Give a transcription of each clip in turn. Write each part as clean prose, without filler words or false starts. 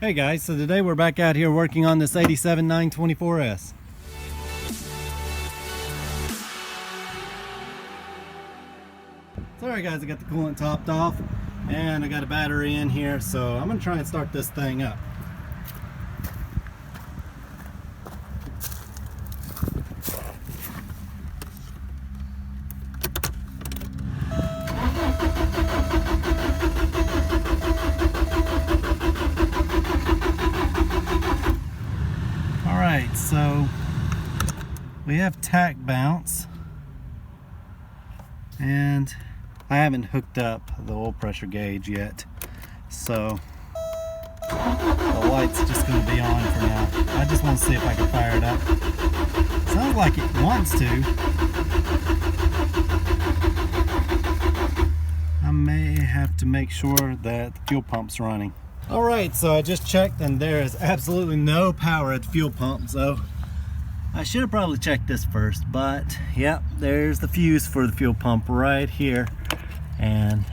Hey guys, so today we're back out here working on this 87 924S. So alright guys, I got the coolant topped off and I got a battery in here, so I'm going to try and start this thing up. Alright, so we have tack bounce, and I haven't hooked up the oil pressure gauge yet, so the light's just going to be on for now. I just want to see if I can fire it up. Sounds like it wants to. I may have to make sure that the fuel pump's running. Alright, so I just checked and there is absolutely no power at the fuel pump, so I should have probably checked this first, but yep, there's the fuse for the fuel pump right here, and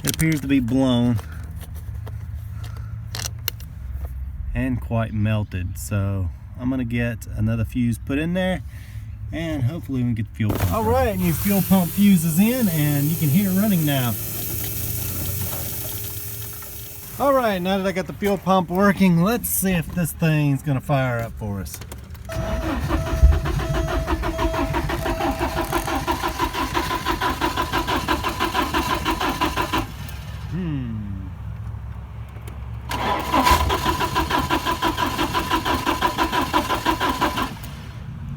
it appears to be blown and quite melted, so I'm gonna get another fuse put in there and hopefully we can get the fuel pump. Alright, new fuel pump fuse is in and you can hear it running now. Alright, now that I got the fuel pump working, let's see if this thing's gonna fire up for us.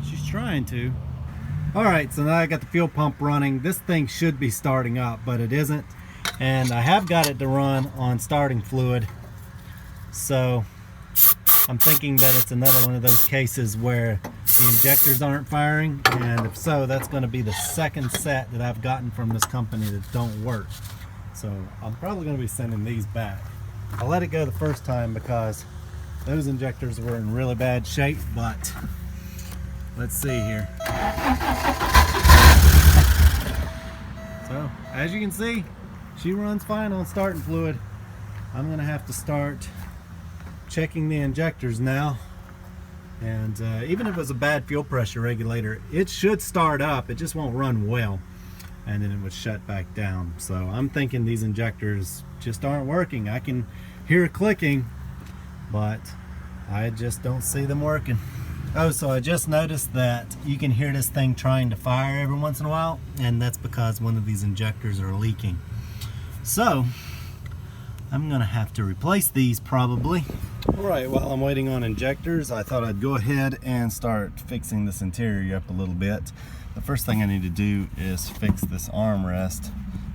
She's trying to. Alright, so now I got the fuel pump running. This thing should be starting up, but it isn't. And I have got it to run on starting fluid, so I'm thinking that it's another one of those cases where the injectors aren't firing, and if so, that's going to be the second set that I've gotten from this company that don't work. So I'm probably going to be sending these back. I let it go the first time because those injectors were in really bad shape, but let's see here. So as you can see, she runs fine on starting fluid. I'm gonna have to start checking the injectors now, and even if it was a bad fuel pressure regulator, it should start up, it just won't run well, and then it would shut back down. So I'm thinking these injectors just aren't working. I can hear it clicking, but I just don't see them working. Oh, so I just noticed that you can hear this thing trying to fire every once in a while, and that's because one of these injectors are leaking. So I'm gonna have to replace these probably. Alright, while I'm waiting on injectors, I thought I'd go ahead and start fixing this interior up a little bit. The first thing I need to do is fix this armrest,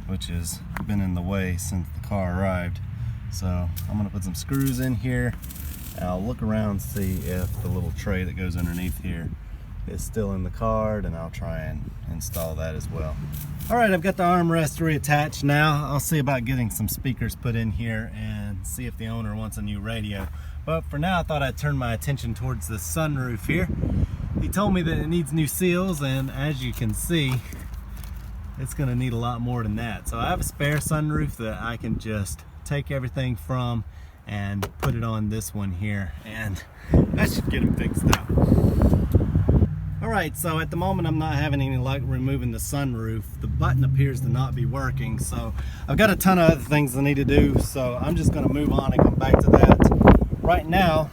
which has been in the way since the car arrived. So I'm gonna put some screws in here. I'll look around and see if the little tray that goes underneath here is still in the card, and I'll try and install that as well. Alright, I've got the armrest reattached now. I'll see about getting some speakers put in here and see if the owner wants a new radio. But for now, I thought I'd turn my attention towards the sunroof here. He told me that it needs new seals, and as you can see, it's going to need a lot more than that. So I have a spare sunroof that I can just take everything from and put it on this one here, and that should get them fixed out. Alright, so at the moment I'm not having any luck removing the sunroof. The button appears to not be working, so I've got a ton of other things I need to do, so I'm just going to move on and come back to that. Right now,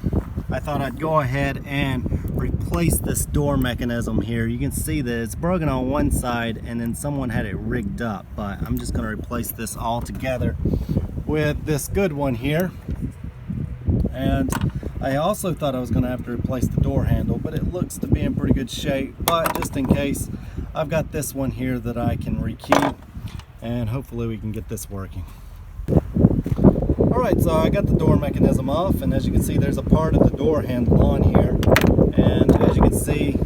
I thought I'd go ahead and replace this door mechanism here. You can see that it's broken on one side and then someone had it rigged up, but I'm just going to replace this all together with this good one here. And I also thought I was going to have to replace the door handle, but it looks to be in pretty good shape. But just in case, I've got this one here that I can rekey, and hopefully we can get this working. Alright, so I got the door mechanism off, and as you can see, there's a part of the door handle on here, and as you can see,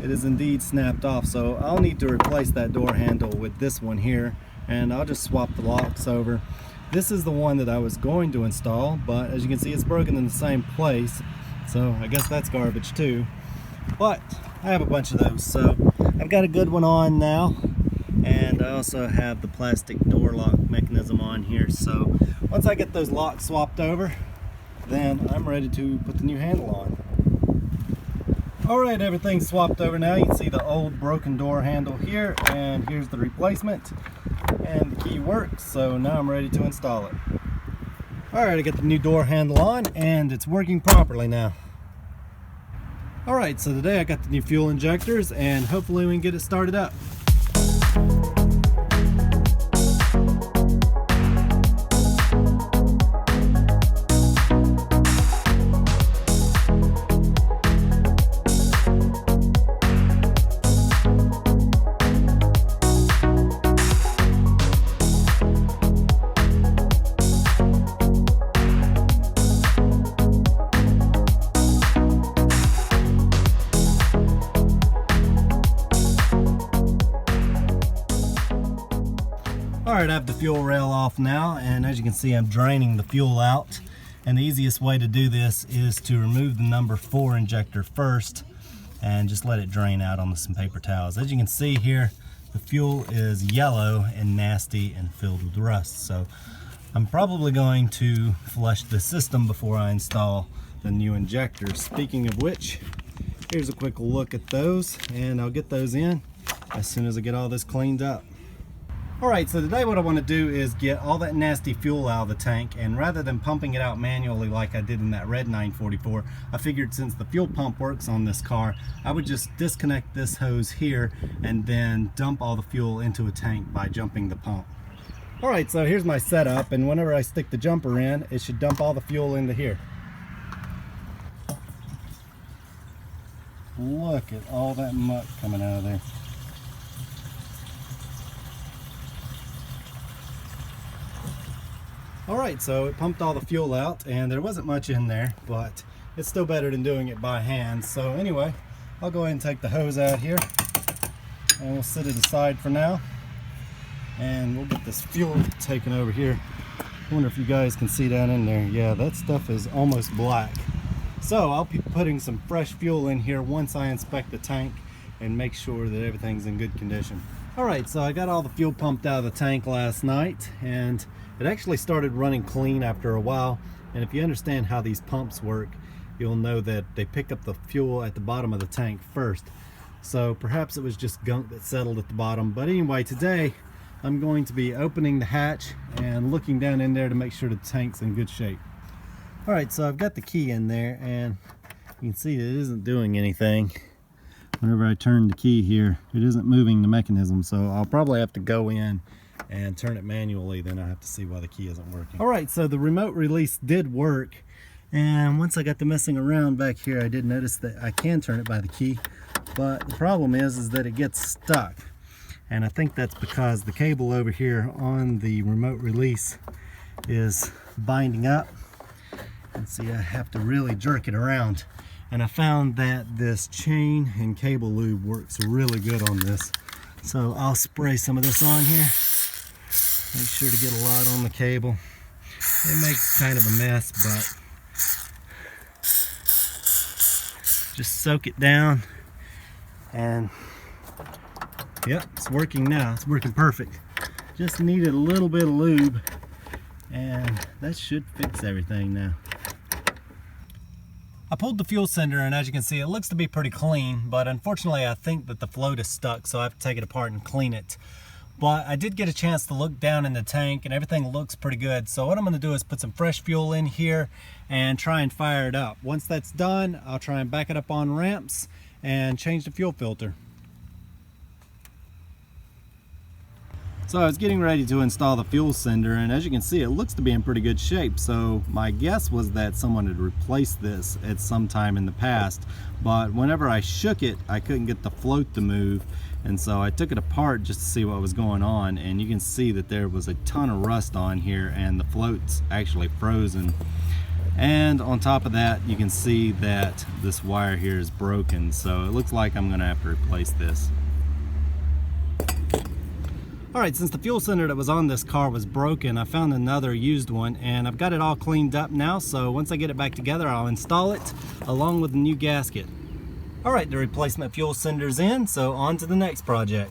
it is indeed snapped off. So I'll need to replace that door handle with this one here, and I'll just swap the locks over. This is the one that I was going to install, but as you can see, it's broken in the same place, so I guess that's garbage too. But I have a bunch of those, so I've got a good one on now, and I also have the plastic door lock mechanism on here. So once I get those locks swapped over, then I'm ready to put the new handle on. Alright, everything's swapped over now. You can see the old broken door handle here, and here's the replacement, and the key works, so now I'm ready to install it. Alright, I got the new door handle on and it's working properly now. Alright, so today I got the new fuel injectors and hopefully we can get it started up. Alright, I have the fuel rail off now, and as you can see I'm draining the fuel out, and the easiest way to do this is to remove the number 4 injector first and just let it drain out on some paper towels. As you can see here, the fuel is yellow and nasty and filled with rust, so I'm probably going to flush the system before I install the new injectors. Speaking of which, here's a quick look at those, and I'll get those in as soon as I get all this cleaned up. Alright, so today what I want to do is get all that nasty fuel out of the tank, and rather than pumping it out manually like I did in that red 944, I figured since the fuel pump works on this car, I would just disconnect this hose here and then dump all the fuel into a tank by jumping the pump. Alright, so here's my setup, and whenever I stick the jumper in, it should dump all the fuel into here. Look at all that muck coming out of there. Alright, so it pumped all the fuel out and there wasn't much in there, but it's still better than doing it by hand. So anyway, I'll go ahead and take the hose out here and we'll set it aside for now, and we'll get this fuel taken over here. I wonder if you guys can see down in there. Yeah, that stuff is almost black. So I'll be putting some fresh fuel in here once I inspect the tank and make sure that everything's in good condition. Alright, so I got all the fuel pumped out of the tank last night, and it actually started running clean after a while. And if you understand how these pumps work, you'll know that they pick up the fuel at the bottom of the tank first. So perhaps it was just gunk that settled at the bottom. But anyway, today I'm going to be opening the hatch and looking down in there to make sure the tank's in good shape. Alright, so I've got the key in there, and you can see it isn't doing anything. Whenever I turn the key here, it isn't moving the mechanism, so I'll probably have to go in and turn it manually. Then I have to see why the key isn't working. Alright, so the remote release did work, and once I got to messing around back here, I did notice that I can turn it by the key, but the problem is that it gets stuck, and I think that's because the cable over here on the remote release is binding up. And see, I have to really jerk it around, and I found that this chain and cable lube works really good on this. So I'll spray some of this on here. Make sure to get a lot on the cable. It makes kind of a mess, but just soak it down, and yep, it's working now. It's working perfect. Just needed a little bit of lube, and that should fix everything now. I pulled the fuel sender, and as you can see, it looks to be pretty clean, but unfortunately I think that the float is stuck, so I have to take it apart and clean it. But I did get a chance to look down in the tank, and everything looks pretty good. So what I'm going to do is put some fresh fuel in here and try and fire it up. Once that's done, I'll try and back it up on ramps and change the fuel filter. So I was getting ready to install the fuel sender, and as you can see, it looks to be in pretty good shape. So my guess was that someone had replaced this at some time in the past, but whenever I shook it, I couldn't get the float to move, and so I took it apart just to see what was going on, and you can see that there was a ton of rust on here, and the float's actually frozen. And on top of that, you can see that this wire here is broken, so it looks like I'm gonna have to replace this. Alright, since the fuel sender that was on this car was broken, I found another used one, and I've got it all cleaned up now, so once I get it back together, I'll install it along with the new gasket. Alright, the replacement fuel sender's in, so on to the next project.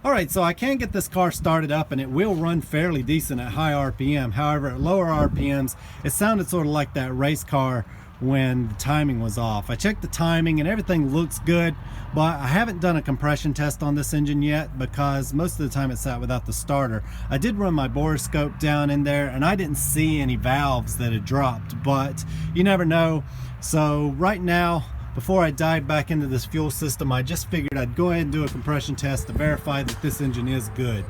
Alright, so I can get this car started up and it will run fairly decent at high RPM. However, at lower RPMs, it sounded sort of like that race car when the timing was off. I checked the timing and everything looks good, but I haven't done a compression test on this engine yet because most of the time it sat without the starter. I did run my borescope down in there and I didn't see any valves that had dropped, but you never know. So right now, before I dive back into this fuel system, I just figured I'd go ahead and do a compression test to verify that this engine is good.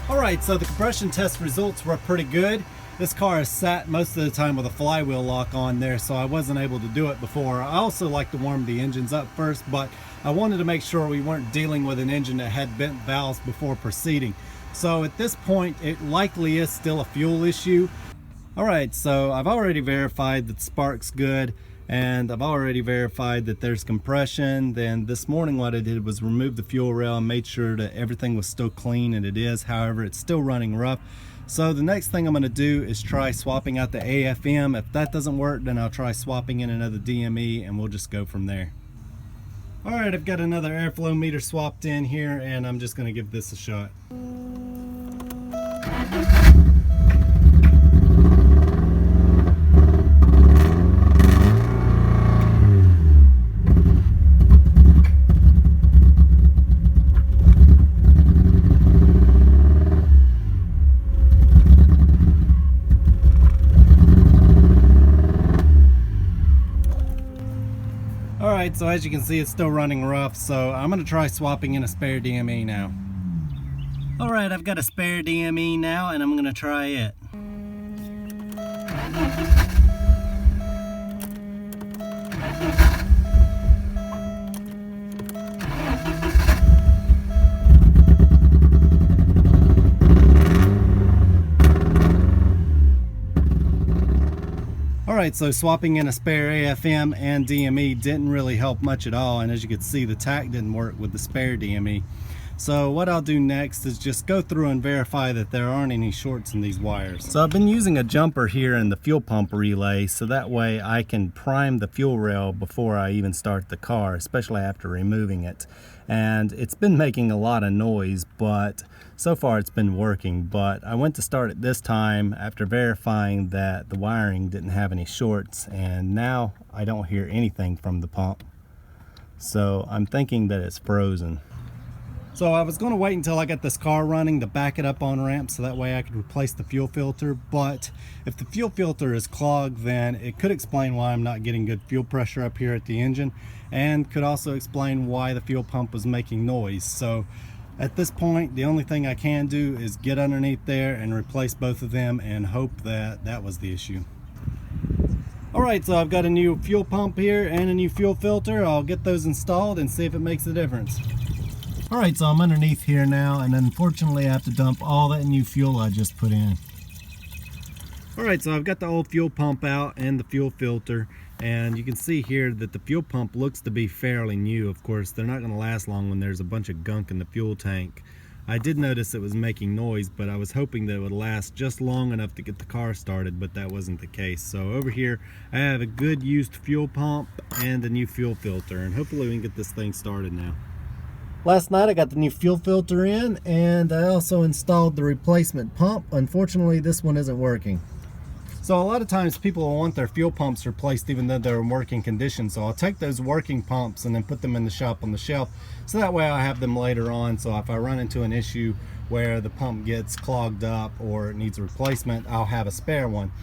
Alright, so the compression test results were pretty good. This car is sat most of the time with a flywheel lock on there, so I wasn't able to do it before. I also like to warm the engines up first, but I wanted to make sure we weren't dealing with an engine that had bent valves before proceeding. So at this point, it likely is still a fuel issue. Alright, so I've already verified that the spark's good, and I've already verified that there's compression. Then this morning what I did was remove the fuel rail and made sure that everything was still clean, and it is. However, it's still running rough. So the next thing I'm going to do is try swapping out the AFM. If that doesn't work, then I'll try swapping in another DME and we'll just go from there. Alright, I've got another airflow meter swapped in here and I'm just going to give this a shot. Alright, so as you can see, it's still running rough, so I'm going to try swapping in a spare DME now. Alright, I've got a spare DME now and I'm going to try it. Alright, so swapping in a spare AFM and DME didn't really help much at all, and as you can see, the tack didn't work with the spare DME. So what I'll do next is just go through and verify that there aren't any shorts in these wires. So I've been using a jumper here in the fuel pump relay, so that way I can prime the fuel rail before I even start the car, especially after removing it. And it's been making a lot of noise, but so far it's been working. But I went to start it this time after verifying that the wiring didn't have any shorts, and now I don't hear anything from the pump. So I'm thinking that it's frozen. So I was going to wait until I got this car running to back it up on ramp so that way I could replace the fuel filter, but if the fuel filter is clogged, then it could explain why I'm not getting good fuel pressure up here at the engine, and could also explain why the fuel pump was making noise. So at this point, the only thing I can do is get underneath there and replace both of them and hope that that was the issue. Alright, so I've got a new fuel pump here and a new fuel filter. I'll get those installed and see if it makes a difference. Alright, so I'm underneath here now, and unfortunately I have to dump all that new fuel I just put in. Alright, so I've got the old fuel pump out and the fuel filter, and you can see here that the fuel pump looks to be fairly new. Of course, they're not going to last long when there's a bunch of gunk in the fuel tank. I did notice it was making noise, but I was hoping that it would last just long enough to get the car started, but that wasn't the case. So over here I have a good used fuel pump and a new fuel filter, and hopefully we can get this thing started now. Last night I got the new fuel filter in, and I also installed the replacement pump. Unfortunately, this one isn't working. So a lot of times people will want their fuel pumps replaced even though they're in working condition. So I'll take those working pumps and then put them in the shop on the shelf, so that way I have them later on. So if I run into an issue where the pump gets clogged up or it needs a replacement, I'll have a spare one.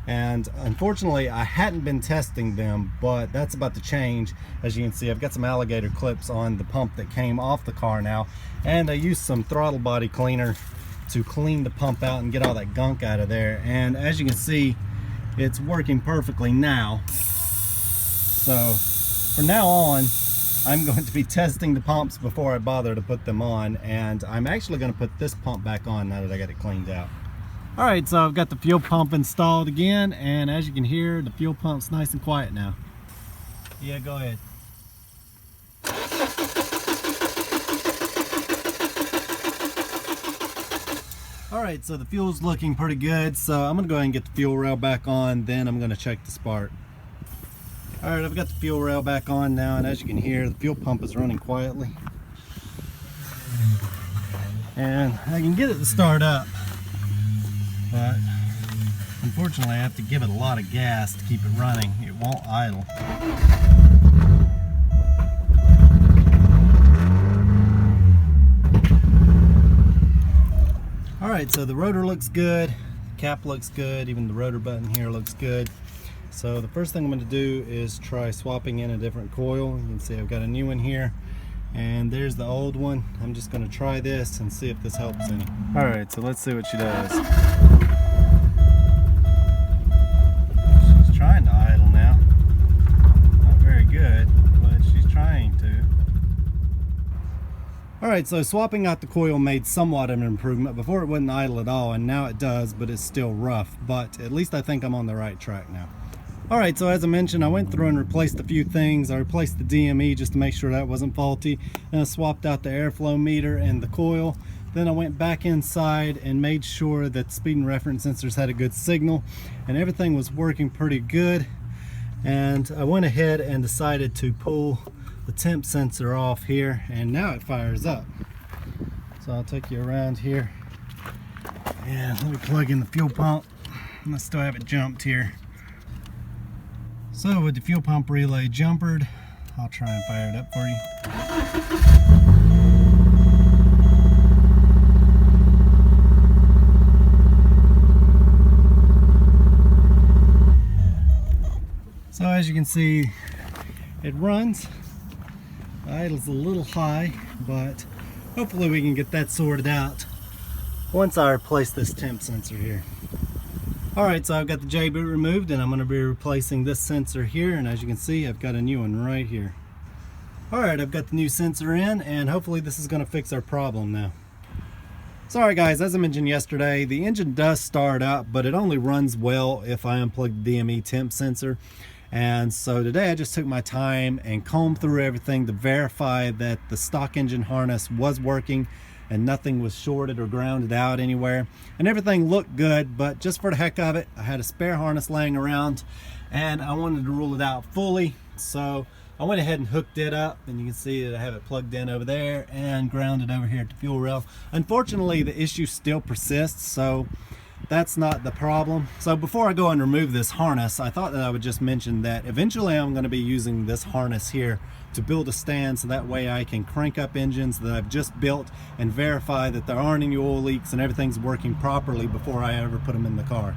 And unfortunately I hadn't been testing them, but that's about to change. As you can see, I've got some alligator clips on the pump that came off the car now, and I used some throttle body cleaner to clean the pump out and get all that gunk out of there, and as you can see, it's working perfectly now. So from now on I'm going to be testing the pumps before I bother to put them on, and I'm actually going to put this pump back on now that I got it cleaned out. Alright, so I've got the fuel pump installed again, and as you can hear, the fuel pump's nice and quiet now. Yeah, go ahead. Alright, so the fuel's looking pretty good, so I'm going to go ahead and get the fuel rail back on, then I'm going to check the spark. Alright, I've got the fuel rail back on now, and as you can hear, the fuel pump is running quietly. And I can get it to start up, but unfortunately I have to give it a lot of gas to keep it running. It won't idle. Alright, so the rotor looks good, the cap looks good, even the rotor button here looks good. So the first thing I'm going to do is try swapping in a different coil. You can see I've got a new one here, and there's the old one. I'm just going to try this and see if this helps any. Alright, so let's see what she does. She's trying to idle now. Not very good, but she's trying to. Alright, so swapping out the coil made somewhat of an improvement. Before it wouldn't idle at all, and now it does, but it's still rough. But at least I think I'm on the right track now. Alright, so as I mentioned, I went through and replaced a few things. I replaced the DME just to make sure that wasn't faulty. Then I swapped out the airflow meter and the coil. Then I went back inside and made sure that the speed and reference sensors had a good signal, and everything was working pretty good. And I went ahead and decided to pull the temp sensor off here, and now it fires up. So I'll take you around here and let me plug in the fuel pump. I still have it jumped here. So with the fuel pump relay jumpered, I'll try and fire it up for you. So as you can see, it runs. Idle's a little high, but hopefully we can get that sorted out once I replace this temp sensor here. Alright, so I've got the J-boot removed, and I'm going to be replacing this sensor here, and as you can see, I've got a new one right here. Alright, I've got the new sensor in, and hopefully this is going to fix our problem now. Sorry guys, as I mentioned yesterday, the engine does start up, but it only runs well if I unplug the DME temp sensor. And so today I just took my time and combed through everything to verify that the stock engine harness was working and nothing was shorted or grounded out anywhere, and everything looked good. But just for the heck of it, I had a spare harness laying around and I wanted to rule it out fully, so I went ahead and hooked it up, and you can see that I have it plugged in over there and grounded over here at the fuel rail. Unfortunately, the issue still persists, so that's not the problem. So before I go and remove this harness, I thought that I would just mention that eventually I'm going to be using this harness here to build a stand, so that way I can crank up engines that I've just built and verify that there aren't any oil leaks and everything's working properly before I ever put them in the car.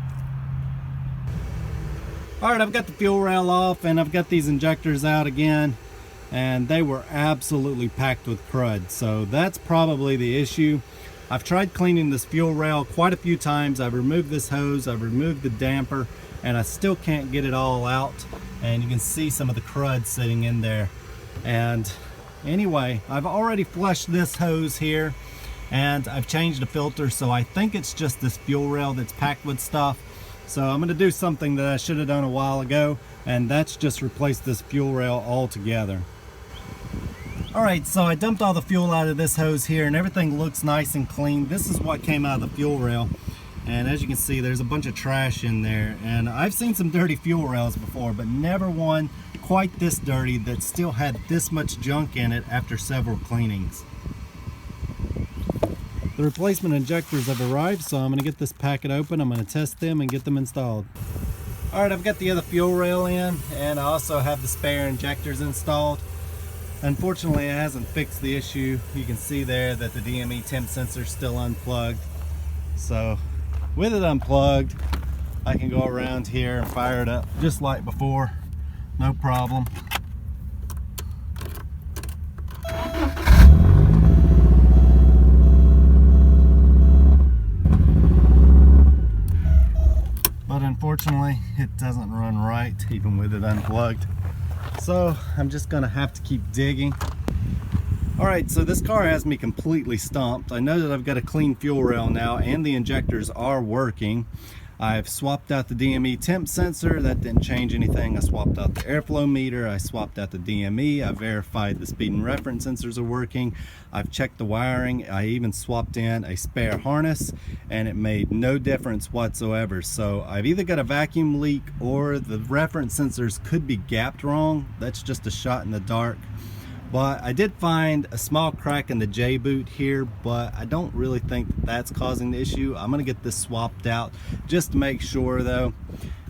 Alright, I've got the fuel rail off, and I've got these injectors out again, and they were absolutely packed with crud, so that's probably the issue. I've tried cleaning this fuel rail quite a few times. I've removed this hose, I've removed the damper, and I still can't get it all out, and you can see some of the crud sitting in there. And anyway, I've already flushed this hose here, and I've changed the filter, so I think it's just this fuel rail that's packed with stuff. So I'm going to do something that I should have done a while ago, and that's just replace this fuel rail altogether. Alright, so I dumped all the fuel out of this hose here, and everything looks nice and clean. This is what came out of the fuel rail, and as you can see, there's a bunch of trash in there. And I've seen some dirty fuel rails before, but never one quite this dirty that still had this much junk in it after several cleanings. The replacement injectors have arrived, so I'm going to get this packet open. I'm going to test them and get them installed. Alright, I've got the other fuel rail in, and I also have the spare injectors installed. Unfortunately, it hasn't fixed the issue. You can see there that the DME temp sensor is still unplugged. So with it unplugged, I can go around here and fire it up just like before. No problem. But unfortunately, it doesn't run right even with it unplugged. So I'm just gonna have to keep digging. Alright, so this car has me completely stumped. I know that I've got a clean fuel rail now and the injectors are working. I've swapped out the DME temp sensor. That didn't change anything. I swapped out the airflow meter. I swapped out the DME. I verified the speed and reference sensors are working. I've checked the wiring. I even swapped in a spare harness and it made no difference whatsoever. So I've either got a vacuum leak or the reference sensors could be gapped wrong. That's just a shot in the dark. But I did find a small crack in the J-boot here, but I don't really think that that's causing the issue. I'm gonna get this swapped out just to make sure though.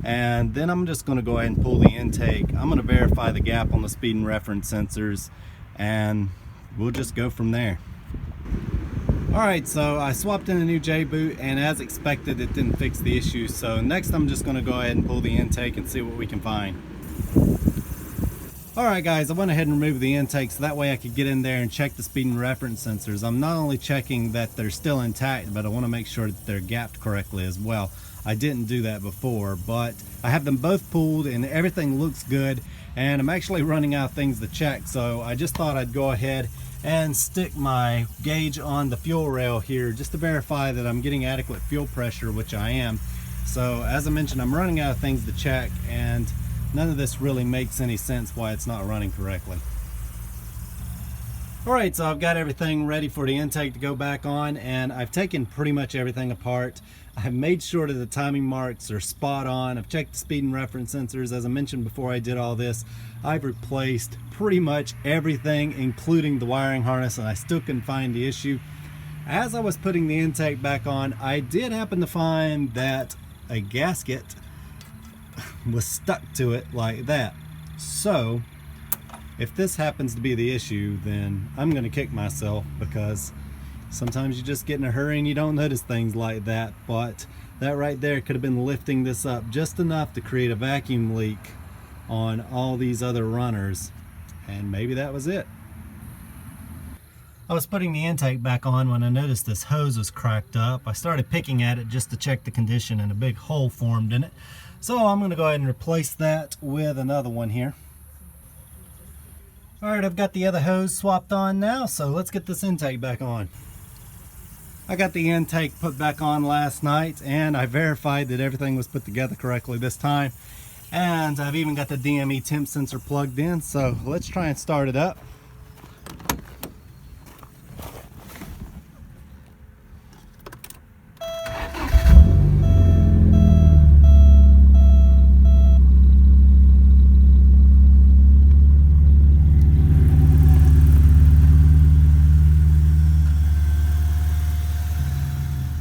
And then I'm just gonna go ahead and pull the intake. I'm gonna verify the gap on the speed and reference sensors and we'll just go from there. Alright, so I swapped in a new J-boot and as expected it didn't fix the issue. So next I'm just gonna go ahead and pull the intake and see what we can find. Alright guys, I went ahead and removed the intake so that way I could get in there and check the speed and reference sensors. I'm not only checking that they're still intact, but I want to make sure that they're gapped correctly as well. I didn't do that before, but I have them both pulled and everything looks good, and I'm actually running out of things to check, so I just thought I'd go ahead and stick my gauge on the fuel rail here just to verify that I'm getting adequate fuel pressure, which I am. So as I mentioned, I'm running out of things to check and none of this really makes any sense why it's not running correctly. Alright, so I've got everything ready for the intake to go back on and I've taken pretty much everything apart. I've made sure that the timing marks are spot on. I've checked the speed and reference sensors. As I mentioned before I did all this, I've replaced pretty much everything including the wiring harness and I still couldn't find the issue. As I was putting the intake back on, I did happen to find that a gasket was stuck to it like that. So if this happens to be the issue, then I'm gonna kick myself because sometimes you just get in a hurry and you don't notice things like that. But that right there could have been lifting this up just enough to create a vacuum leak on all these other runners, and maybe that was it. I was putting the intake back on when I noticed this hose was cracked up. I started picking at it just to check the condition and a big hole formed in it. So I'm going to go ahead and replace that with another one here. Alright, I've got the other hose swapped on now, so let's get this intake back on. I got the intake put back on last night and I verified that everything was put together correctly this time. And I've even got the DME temp sensor plugged in, so let's try and start it up.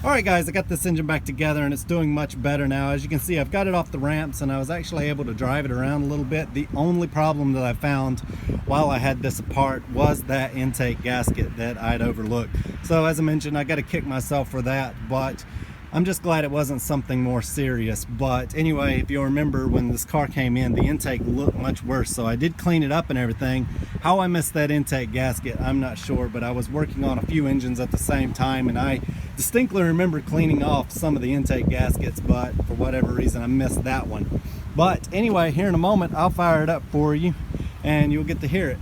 Alright guys, I got this engine back together and it's doing much better now. As you can see, I've got it off the ramps and I was actually able to drive it around a little bit. The only problem that I found while I had this apart was that intake gasket that I'd overlooked. So as I mentioned, I got to kick myself for that, but I'm just glad it wasn't something more serious. But anyway, if you'll remember when this car came in, the intake looked much worse. So I did clean it up and everything. How I missed that intake gasket, I'm not sure, but I was working on a few engines at the same time and I distinctly remember cleaning off some of the intake gaskets, but for whatever reason I missed that one. But anyway, here in a moment I'll fire it up for you and you'll get to hear it.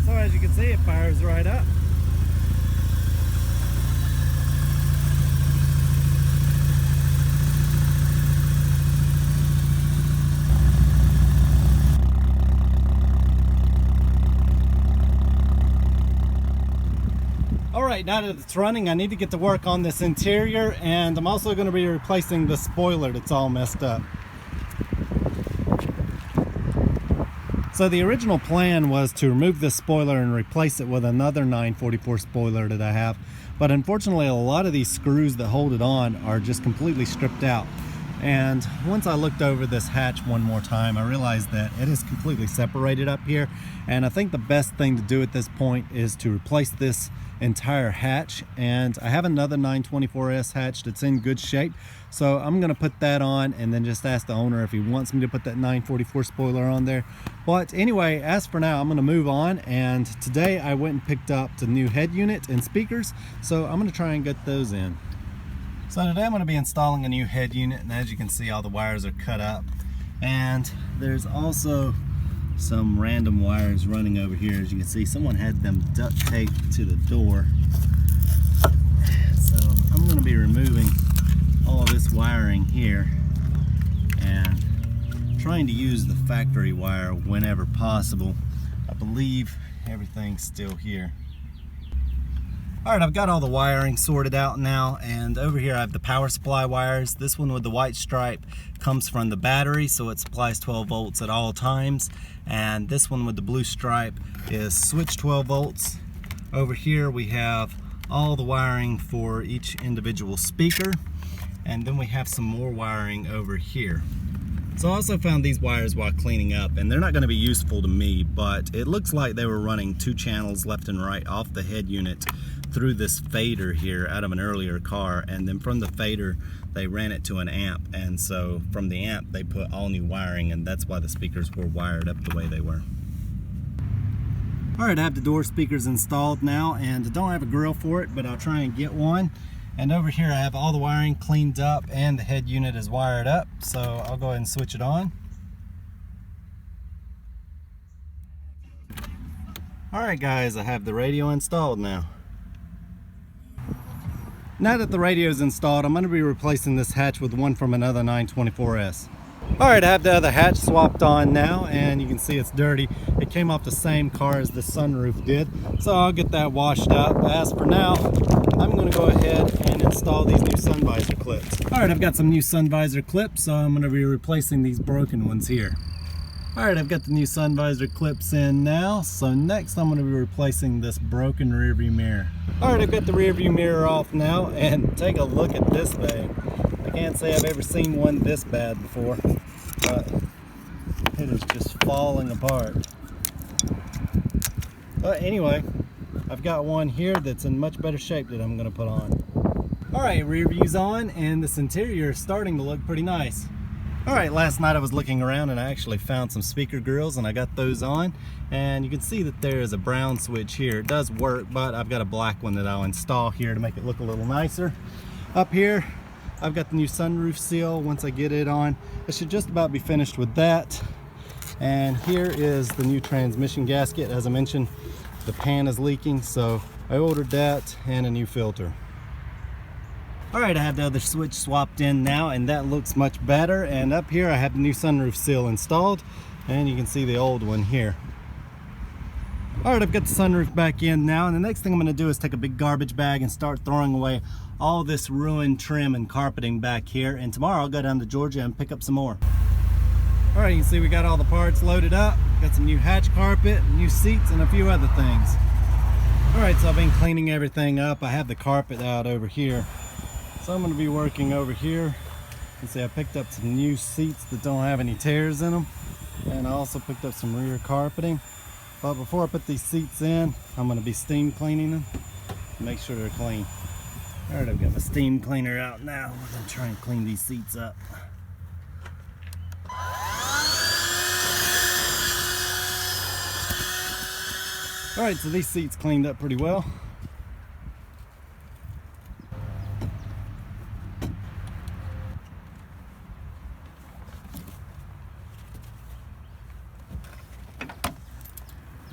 So as you can see, it fires right up. Alright, now that it's running, I need to get to work on this interior, and I'm also going to be replacing the spoiler that's all messed up. So the original plan was to remove this spoiler and replace it with another 944 spoiler that I have, but unfortunately a lot of these screws that hold it on are just completely stripped out. And once I looked over this hatch one more time, I realized that it is completely separated up here, and I think the best thing to do at this point is to replace this entire hatch. And I have another 924S hatch that's in good shape, so I'm going to put that on and then just ask the owner if he wants me to put that 944 spoiler on there. But anyway, as for now, I'm going to move on, and today I went and picked up the new head unit and speakers, so I'm going to try and get those in. So today I'm going to be installing a new head unit, and as you can see, all the wires are cut up, and there's also some random wires running over here. As you can see, someone had them duct taped to the door. So I'm going to be removing all this wiring here and trying to use the factory wire whenever possible. I believe everything's still here. Alright, I've got all the wiring sorted out now, and over here I have the power supply wires. This one with the white stripe comes from the battery, so it supplies 12 volts at all times. And this one with the blue stripe is switch 12 volts. Over here we have all the wiring for each individual speaker, and then we have some more wiring over here. So I also found these wires while cleaning up, and they're not going to be useful to me, but it looks like they were running 2 channels left and right off the head unit through this fader here out of an earlier car, and then from the fader they ran it to an amp, and so from the amp they put all new wiring, and that's why the speakers were wired up the way they were. Alright, I have the door speakers installed now, and I don't have a grill for it, but I'll try and get one. And over here I have all the wiring cleaned up and the head unit is wired up, so I'll go ahead and switch it on. Alright guys, I have the radio installed now. Now that the radio is installed, I'm going to be replacing this hatch with one from another 924S. Alright, I have the other hatch swapped on now, and you can see it's dirty. It came off the same car as the sunroof did, so I'll get that washed up. As for now, I'm going to go ahead and install these new sun visor clips. Alright, I've got some new sun visor clips, so I'm going to be replacing these broken ones here. Alright, I've got the new sun visor clips in now, so next I'm going to be replacing this broken rear view mirror. Alright, I've got the rear view mirror off now, and take a look at this thing. I can't say I've ever seen one this bad before, but it is just falling apart. But anyway, I've got one here that's in much better shape that I'm going to put on. Alright, rear view's on, and this interior is starting to look pretty nice. Alright, last night I was looking around and I actually found some speaker grills, and I got those on, and you can see that there is a brown switch here. It does work, but I've got a black one that I'll install here to make it look a little nicer. Up here I've got the new sunroof seal. Once I get it on, I should just about be finished with that. And here is the new transmission gasket. As I mentioned, the pan is leaking, so I ordered that and a new filter. Alright, I have the other switch swapped in now, and that looks much better. And up here I have the new sunroof seal installed, and you can see the old one here. Alright, I've got the sunroof back in now, and the next thing I'm going to do is take a big garbage bag and start throwing away all this ruined trim and carpeting back here, and tomorrow I'll go down to Georgia and pick up some more. Alright, you can see we got all the parts loaded up. Got some new hatch carpet, new seats, and a few other things. Alright, so I've been cleaning everything up. I have the carpet out over here, so I'm going to be working over here. You can see I picked up some new seats that don't have any tears in them, and I also picked up some rear carpeting. But before I put these seats in, I'm going to be steam cleaning them to make sure they're clean. Alright, I've got my steam cleaner out now. I'm going to try and clean these seats up. Alright, so these seats cleaned up pretty well.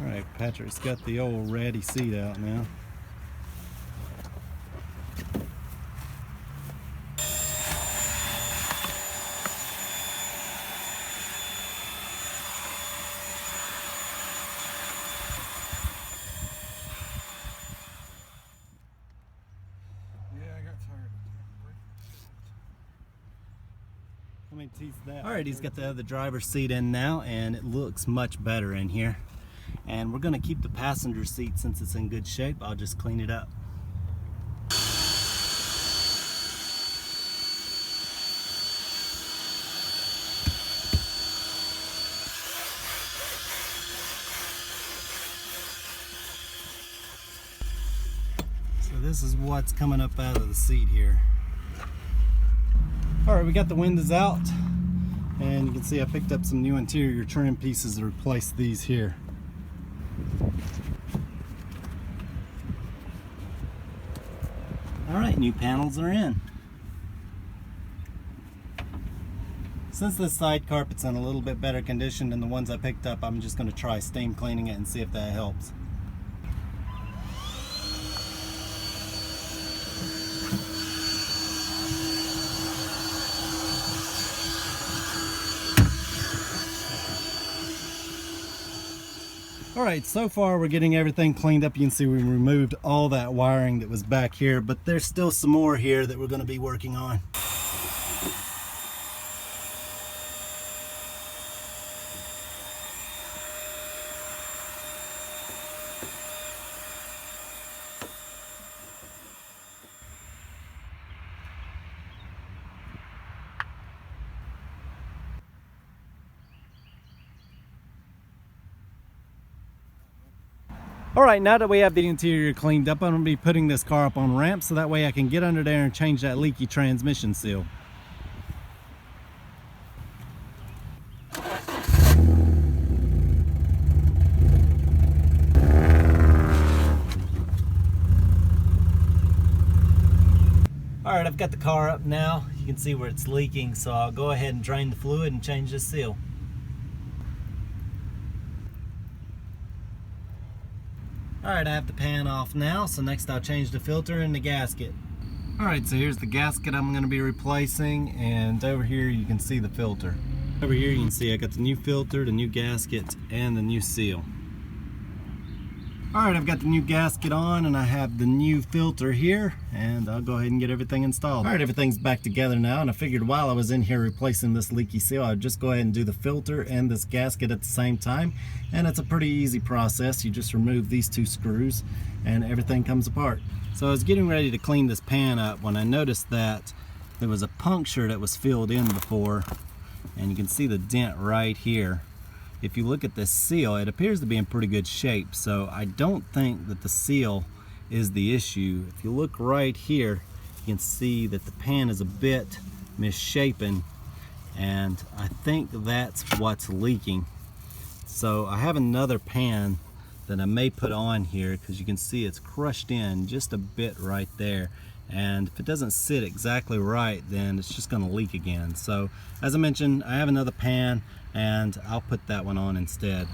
Alright, Patrick's got the old ratty seat out now. How many teeth is that? Alright, he's got the other driver's seat in now, and it looks much better in here. And we're going to keep the passenger seat since it's in good shape. I'll just clean it up. So this is what's coming up out of the seat here. Alright, we got the windows out, and you can see I picked up some new interior trim pieces to replace these here. Alright, new panels are in. Since this side carpet's in a little bit better condition than the ones I picked up, I'm just going to try steam cleaning it and see if that helps. Alright, so far we're getting everything cleaned up. You can see we removed all that wiring that was back here, but there's still some more here that we're going to be working on. Alright, now that we have the interior cleaned up, I'm going to be putting this car up on ramps so that way I can get under there and change that leaky transmission seal. Alright, I've got the car up now. You can see where it's leaking, so I'll go ahead and drain the fluid and change this seal. Alright, I have the pan off now, so next I'll change the filter and the gasket. Alright, so here's the gasket I'm going to be replacing, and over here you can see the filter. Over here you can see I got the new filter, the new gasket, and the new seal. Alright, I've got the new gasket on and I have the new filter here, and I'll go ahead and get everything installed. Alright, everything's back together now, and I figured while I was in here replacing this leaky seal, I'd just go ahead and do the filter and this gasket at the same time. And it's a pretty easy process. You just remove these two screws and everything comes apart. So I was getting ready to clean this pan up when I noticed that there was a puncture that was filled in before, and you can see the dent right here. If you look at this seal, it appears to be in pretty good shape, so I don't think that the seal is the issue. If you look right here, you can see that the pan is a bit misshapen, and I think that's what's leaking. So I have another pan that I may put on here, because you can see it's crushed in just a bit right there. And if it doesn't sit exactly right, then it's just going to leak again. So as I mentioned, I have another pan and I'll put that one on instead.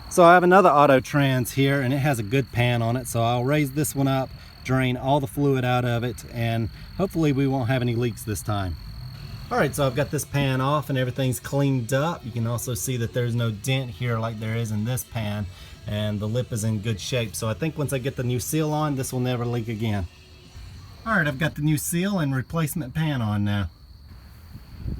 So I have another Auto Trans here, and it has a good pan on it, so I'll raise this one up, drain all the fluid out of it, and hopefully we won't have any leaks this time. Alright, so I've got this pan off and everything's cleaned up. You can also see that there's no dent here like there is in this pan, and the lip is in good shape. So I think once I get the new seal on, this will never leak again. Alright, I've got the new seal and replacement pan on now.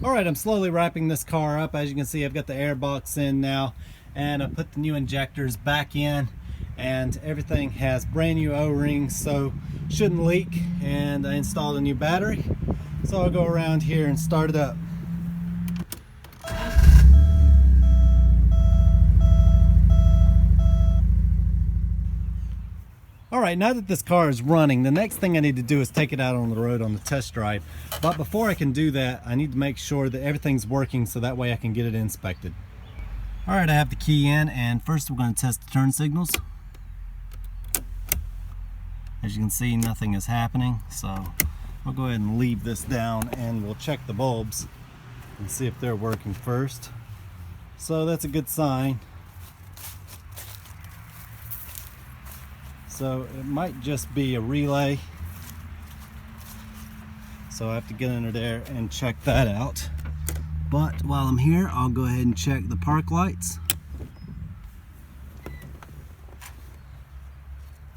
Alright, I'm slowly wrapping this car up. As you can see, I've got the air box in now, and I put the new injectors back in, and everything has brand new O-rings, so shouldn't leak. And I installed a new battery, so I'll go around here and start it up. Alright, now that this car is running, the next thing I need to do is take it out on the road on the test drive. But before I can do that, I need to make sure that everything's working so that way I can get it inspected. Alright, I have the key in, and first we're going to test the turn signals. As you can see, nothing is happening, so I'll go ahead and leave this down and we'll check the bulbs and see if they're working first. So that's a good sign. So it might just be a relay, so I have to get under there and check that out. But while I'm here, I'll go ahead and check the park lights.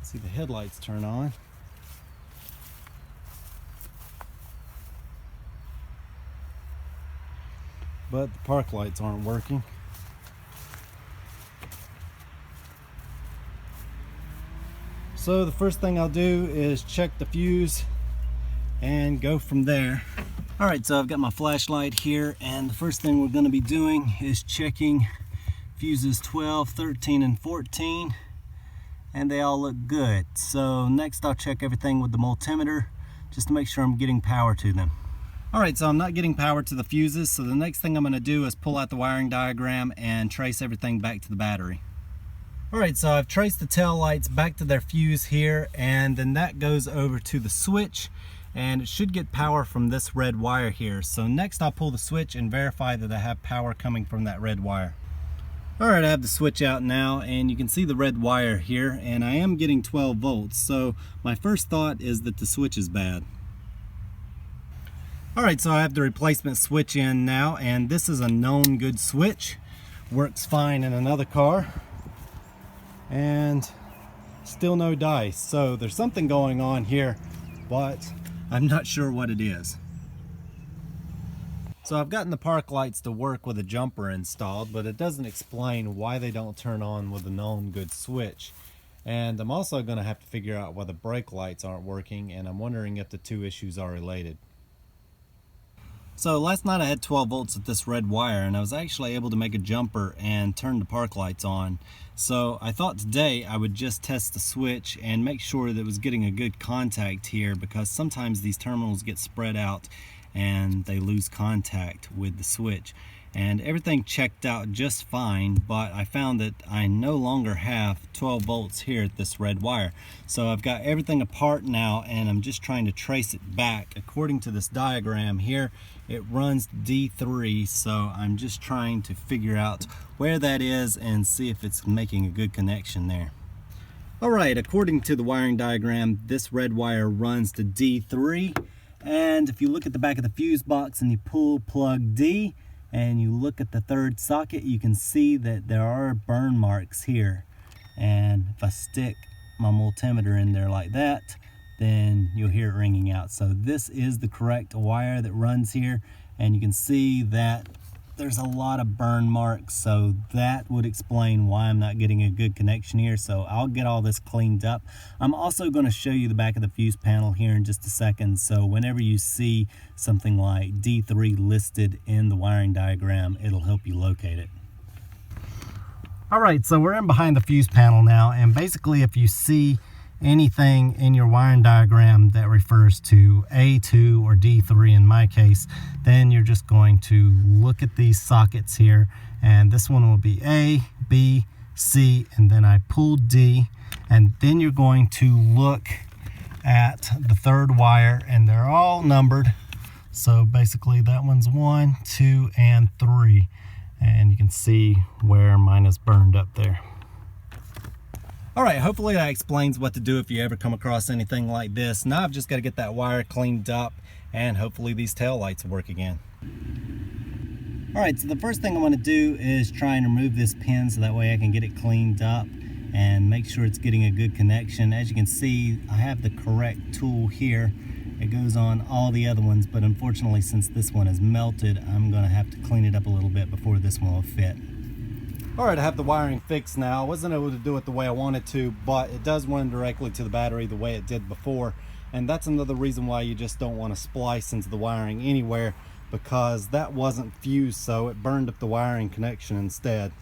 See the headlights turn on. But the park lights aren't working. So the first thing I'll do is check the fuse and go from there. Alright, so I've got my flashlight here, and the first thing we're going to be doing is checking fuses 12, 13, and 14, and they all look good. So next I'll check everything with the multimeter just to make sure I'm getting power to them. Alright, so I'm not getting power to the fuses, so the next thing I'm going to do is pull out the wiring diagram and trace everything back to the battery. Alright, so I've traced the tail lights back to their fuse here, and then that goes over to the switch, and it should get power from this red wire here. So next I'll pull the switch and verify that I have power coming from that red wire. Alright, I have the switch out now and you can see the red wire here, and I am getting 12 volts. So my first thought is that the switch is bad. Alright, so I have the replacement switch in now, and this is a known good switch. Works fine in another car. And still no dice. So there's something going on here, but I'm not sure what it is. So I've gotten the park lights to work with a jumper installed, but it doesn't explain why they don't turn on with a known good switch. And I'm also going to have to figure out why the brake lights aren't working, and I'm wondering if the two issues are related. So last night I had 12 volts at this red wire, and I was actually able to make a jumper and turn the park lights on. So I thought today I would just test the switch and make sure that it was getting a good contact here, because sometimes these terminals get spread out and they lose contact with the switch. And everything checked out just fine, but I found that I no longer have 12 volts here at this red wire. So I've got everything apart now, and I'm just trying to trace it back. According to this diagram here, it runs D3, so I'm just trying to figure out where that is and see if it's making a good connection there. Alright, according to the wiring diagram, this red wire runs to D3, and if you look at the back of the fuse box and you pull plug D and you look at the third socket, you can see that there are burn marks here. And if I stick my multimeter in there like that, then you'll hear it ringing out. So this is the correct wire that runs here, and you can see that there's a lot of burn marks, so that would explain why I'm not getting a good connection here. So I'll get all this cleaned up. I'm also going to show you the back of the fuse panel here in just a second, so whenever you see something like D3 listed in the wiring diagram, it'll help you locate it. Alright, so we're in behind the fuse panel now, and basically if you see anything in your wiring diagram that refers to A2 or D3 in my case, then you're just going to look at these sockets here, and this one will be A, B, C, and then I pull D, and then you're going to look at the third wire, and they're all numbered. So basically that one's 1, 2, and 3, and you can see where mine is burned up there. Alright, hopefully that explains what to do if you ever come across anything like this. Now I've just got to get that wire cleaned up, and hopefully these tail lights will work again. Alright, so the first thing I want to do is try and remove this pin so that way I can get it cleaned up and make sure it's getting a good connection. As you can see, I have the correct tool here. It goes on all the other ones, but unfortunately since this one is melted, I'm going to have to clean it up a little bit before this one will fit. Alright, I have the wiring fixed now. I wasn't able to do it the way I wanted to, but it does run directly to the battery the way it did before. And that's another reason why you just don't want to splice into the wiring anywhere, because that wasn't fused, so it burned up the wiring connection instead.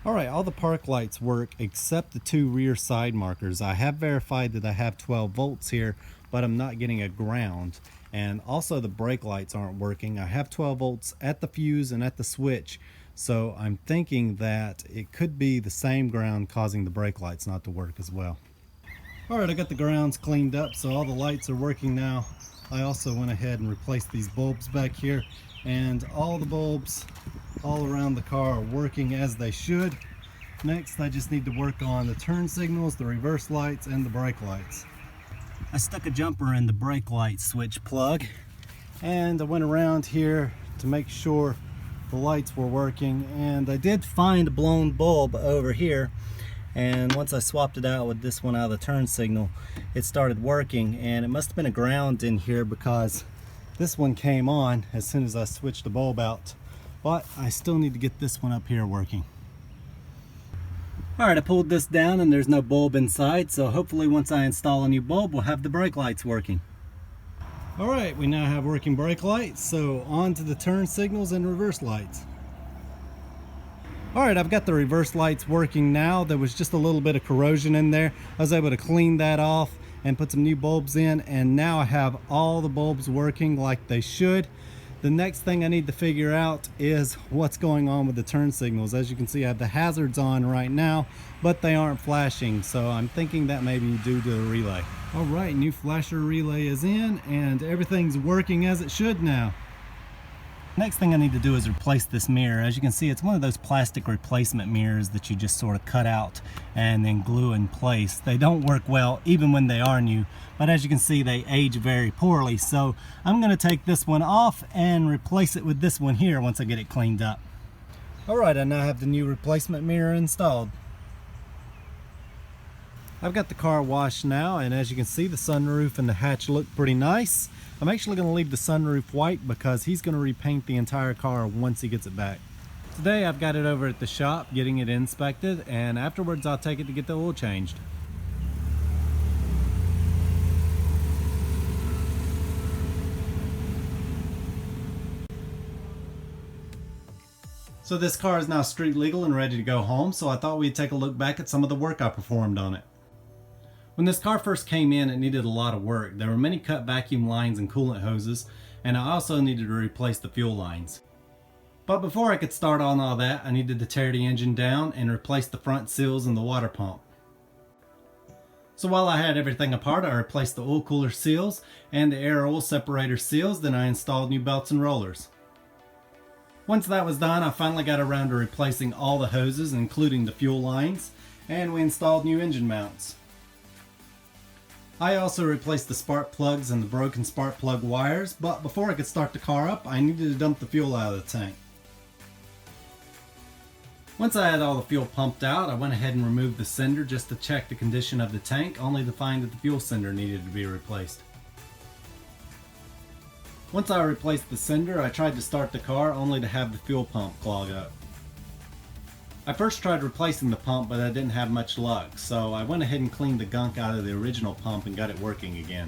Alright, all the park lights work except the two rear side markers. I have verified that I have 12 volts here, but I'm not getting a ground. And also the brake lights aren't working. I have 12 volts at the fuse and at the switch. So I'm thinking that it could be the same ground causing the brake lights not to work as well. Alright, I got the grounds cleaned up, so all the lights are working now. I also went ahead and replaced these bulbs back here, and all the bulbs all around the car are working as they should. Next, I just need to work on the turn signals, the reverse lights, and the brake lights. I stuck a jumper in the brake light switch plug, and I went around here to make sure the lights were working, and I did find a blown bulb over here, and once I swapped it out with this one out of the turn signal, it started working. And it must have been a ground in here, because this one came on as soon as I switched the bulb out, but I still need to get this one up here working. Alright, I pulled this down and there's no bulb inside, so hopefully once I install a new bulb we'll have the brake lights working. Alright, we now have working brake lights, so on to the turn signals and reverse lights. Alright, I've got the reverse lights working now. There was just a little bit of corrosion in there. I was able to clean that off and put some new bulbs in, and now I have all the bulbs working like they should. The next thing I need to figure out is what's going on with the turn signals. As you can see, I have the hazards on right now, but they aren't flashing, so I'm thinking that may be due to the relay. All right, new flasher relay is in and everything's working as it should now. Next thing I need to do is replace this mirror. As you can see, it's one of those plastic replacement mirrors that you just sort of cut out and then glue in place. They don't work well even when they are new, but as you can see, they age very poorly. So I'm going to take this one off and replace it with this one here once I get it cleaned up. All right, I now have the new replacement mirror installed. I've got the car washed now, and as you can see, the sunroof and the hatch look pretty nice. I'm actually going to leave the sunroof white because he's going to repaint the entire car once he gets it back. Today I've got it over at the shop getting it inspected, and afterwards I'll take it to get the oil changed. So this car is now street legal and ready to go home, so I thought we'd take a look back at some of the work I performed on it. When this car first came in, it needed a lot of work. There were many cut vacuum lines and coolant hoses, and I also needed to replace the fuel lines. But before I could start on all that, I needed to tear the engine down and replace the front seals and the water pump. So while I had everything apart, I replaced the oil cooler seals and the air oil separator seals, then I installed new belts and rollers. Once that was done, I finally got around to replacing all the hoses, including the fuel lines, and we installed new engine mounts. I also replaced the spark plugs and the broken spark plug wires, but before I could start the car up, I needed to dump the fuel out of the tank. Once I had all the fuel pumped out, I went ahead and removed the sender just to check the condition of the tank, only to find that the fuel sender needed to be replaced. Once I replaced the sender, I tried to start the car only to have the fuel pump clog up. I first tried replacing the pump, but I didn't have much luck, so I went ahead and cleaned the gunk out of the original pump and got it working again.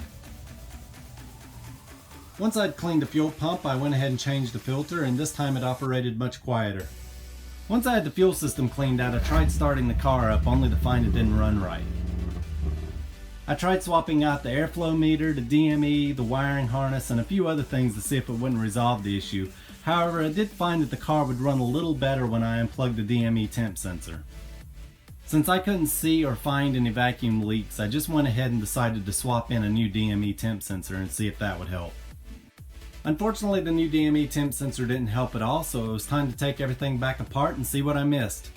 Once I'd cleaned the fuel pump, I went ahead and changed the filter, and this time it operated much quieter. Once I had the fuel system cleaned out, I tried starting the car up only to find it didn't run right. I tried swapping out the airflow meter, the DME, the wiring harness, and a few other things to see if it wouldn't resolve the issue. However, I did find that the car would run a little better when I unplugged the DME temp sensor. Since I couldn't see or find any vacuum leaks, I just went ahead and decided to swap in a new DME temp sensor and see if that would help. Unfortunately, the new DME temp sensor didn't help at all, so it was time to take everything back apart and see what I missed.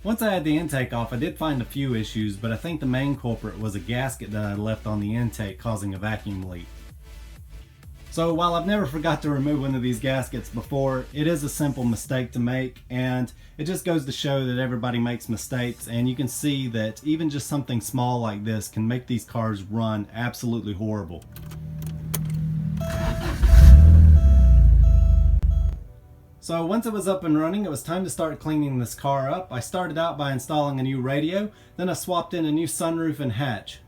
Once I had the intake off, I did find a few issues, but I think the main culprit was a gasket that I left on the intake causing a vacuum leak. So while I've never forgot to remove one of these gaskets before, it is a simple mistake to make, and it just goes to show that everybody makes mistakes, and you can see that even just something small like this can make these cars run absolutely horrible. So once it was up and running, it was time to start cleaning this car up. I started out by installing a new radio, then I swapped in a new sunroof and hatch.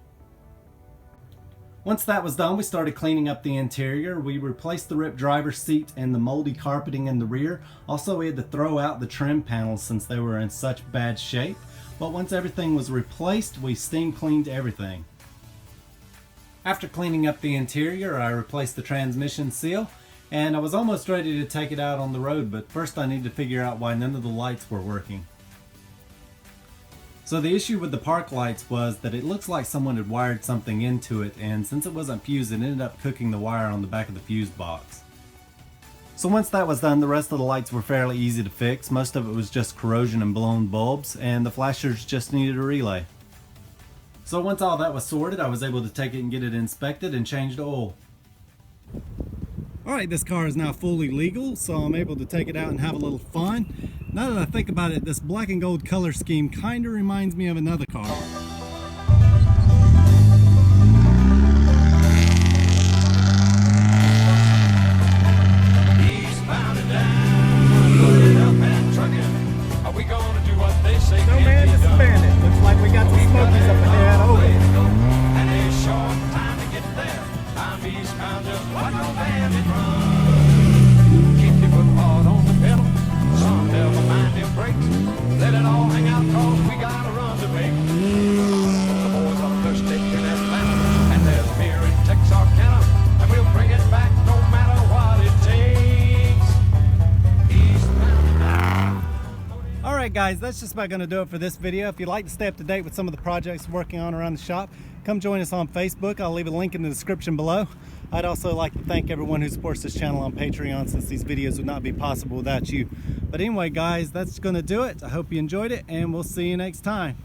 Once that was done, we started cleaning up the interior. We replaced the ripped driver's seat and the moldy carpeting in the rear. Also, we had to throw out the trim panels since they were in such bad shape. But once everything was replaced, we steam cleaned everything. After cleaning up the interior, I replaced the transmission seal, and I was almost ready to take it out on the road, but first I needed to figure out why none of the lights were working. So the issue with the park lights was that it looks like someone had wired something into it, and since it wasn't fused, it ended up cooking the wire on the back of the fuse box. So once that was done, the rest of the lights were fairly easy to fix. Most of it was just corrosion and blown bulbs, and the flashers just needed a relay. So once all that was sorted, I was able to take it and get it inspected and changed oil. Alright, this car is now fully legal, so I'm able to take it out and have a little fun. Now that I think about it, this black and gold color scheme kind of reminds me of another car. No man, just spin it. Looks like we got some smokies up ahead. Over. And it's short time to get there. I'm eastbound, just watch your bandit run. Keep your foot hard on the pedal. Some never mind your brakes. Let it all hang out, cause we got a run to make. The boys are thirsty in Atlanta, and there's beer in Texarkana, and we'll bring it back no matter what it takes. guys, that's just about going to do it for this video. If you'd like to stay up to date with some of the projects we're working on around the shop, come join us on Facebook. I'll leave a link in the description below. I'd also like to thank everyone who supports this channel on Patreon, since these videos would not be possible without you. But anyway guys, that's going to do it. I hope you enjoyed it, and we'll see you next time.